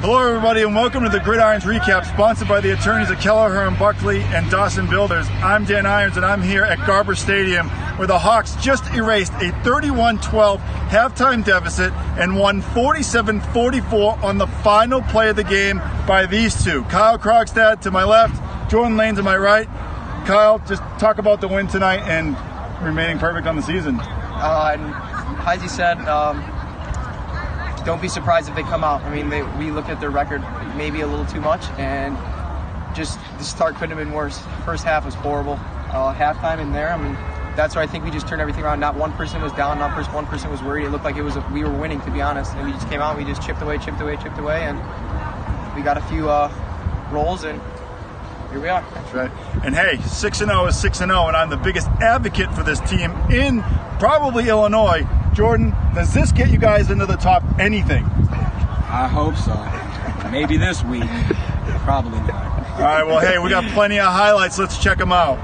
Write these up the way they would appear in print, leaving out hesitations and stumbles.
Hello everybody and welcome to the Gridirons Recap, sponsored by the attorneys at Kelleher and Buckley and Dawson Builders. I'm Dan Irons and I'm here at Garber Stadium where the Hawks just erased a 31-12 halftime deficit and won 47-44 on the final play of the game by these two. Kyle Krogstad to my left, Jordan Lane to my right. Kyle, just talk about the win tonight and remaining perfect on the season. As he said, don't be surprised if they come out. I mean, we look at their record maybe a little too much, and just the start couldn't have been worse. First half was horrible. Halftime in there, I mean, that's where I think we just turned everything around. Not one person was down, not one person was worried. It looked like we were winning, to be honest. And we just came out, we just chipped away, and we got a few rolls, and here we are. That's right. And hey, 6-0 is 6-0, and I'm the biggest advocate for this team in probably Illinois. Jordan, does this get you guys into the top anything? I hope so. Maybe this week. Probably not. All right, well, hey, we got plenty of highlights. Let's check them out.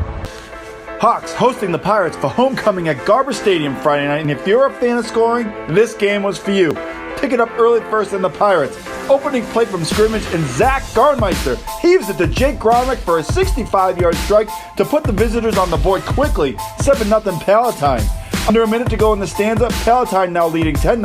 Hawks hosting the Pirates for homecoming at Garber Stadium Friday night, and if you're a fan of scoring, this game was for you. Pick it up early first in the Pirates. Opening play from scrimmage, and Zach Garnmeister heaves it to Jake Gromnick for a 65-yard strike to put the visitors on the board quickly, 7-0 Palatine. Under a minute to go in the stanza, Palatine now leading 10-0,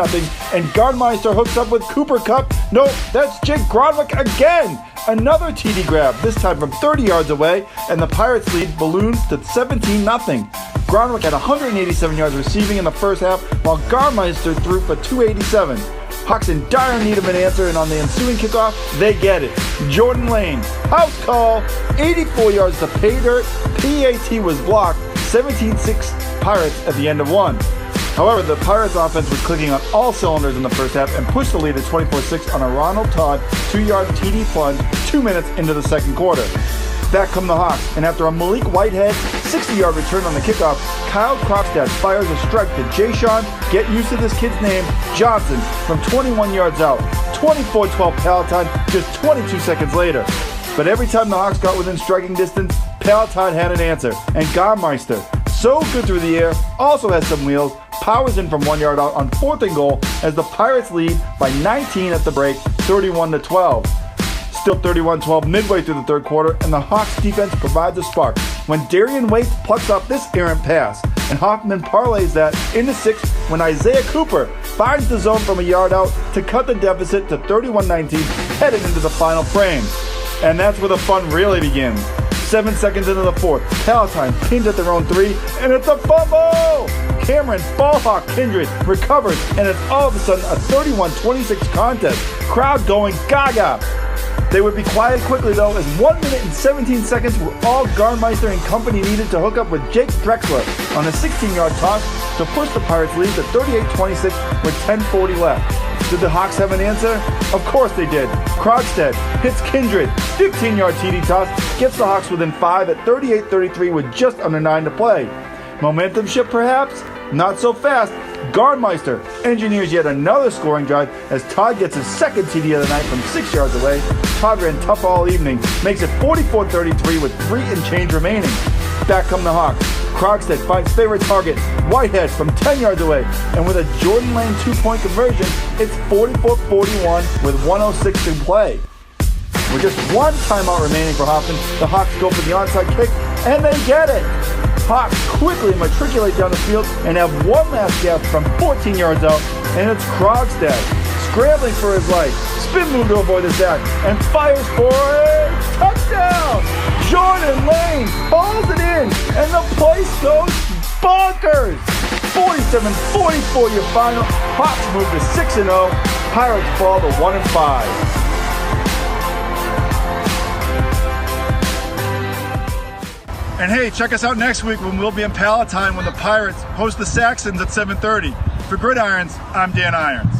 and Garnmeister hooks up with Cooper Kupp. No, that's Jake Gromnick again! Another TD grab, this time from 30 yards away, and the Pirates lead balloons to 17-0. Gromnick had 187 yards receiving in the first half, while Garnmeister threw for 287. Hawks in dire need of an answer, and on the ensuing kickoff, they get it. Jordan Lane, house call, 84 yards to pay dirt, PAT was blocked, 17-6 Pirates at the end of one. However, the Pirates offense was clicking on all cylinders in the first half and pushed the lead at 24-6 on a Ronald Todd 2-yard TD plunge 2 minutes into the second quarter. Back come the Hawks, and after a Malik Whitehead 60-yard return on the kickoff, Kyle Krogstad fires a strike to Jay-Sean, get used to this kid's name, Johnson, from 21 yards out. 24-12 Palatine just 22 seconds later. But every time the Hawks got within striking distance, Palatine had an answer, and Garnmeister, so good through the air, also has some wheels, powers in from 1 yard out on 4th and goal as the Pirates lead by 19 at the break, 31-12. Still 31-12 midway through the third quarter, and the Hawks defense provides a spark when Darian Waite plucks off this errant pass, and Hoffman parlays that into 6 when Isaiah Cooper finds the zone from a yard out to cut the deficit to 31-19 headed into the final frame. And that's where the fun really begins. 7 seconds into the fourth, Palatine pins at their own 3, and it's a fumble! Cameron Ballhawk Kindred recovers, and it's all of a sudden a 31-26 contest. Crowd going gaga. They would be quiet quickly though, as 1 minute and 17 seconds were all Garnmeister and company needed to hook up with Jake Drexler on a 16-yard toss to push the Pirates lead to 38-26 with 10:40 left. Did the Hawks have an answer? Of course they did. Krogstad hits Kindred, 15-yard TD toss, gets the Hawks within 5 at 38-33 with just under 9 to play. Momentum shift perhaps? Not so fast. Garnmeister engineers yet another scoring drive as Todd gets his second TD of the night from 6 yards away. Todd ran tough all evening, makes it 44-33 with 3 and change remaining. Back come the Hawks. Krogstad finds favorite target, Whitehead, from 10 yards away, and with a Jordan Lane 2-point conversion, it's 44-41 with 1:06 in play. With just one timeout remaining for Hoffman, the Hawks go for the onside kick, and they get it! Hawks quickly matriculate down the field and have one last gap from 14 yards out, and it's Krogstad scrambling for his life, spin move to avoid the sack, and fires for a touchdown! Jordan Lane hauls it in, and the place goes bonkers! 47-44 your final. Hawks move to 6-0. Pirates fall to 1-5. And hey, check us out next week when we'll be in Palatine when the Pirates host the Saxons at 7:30. For Gridirons, I'm Dan Irons.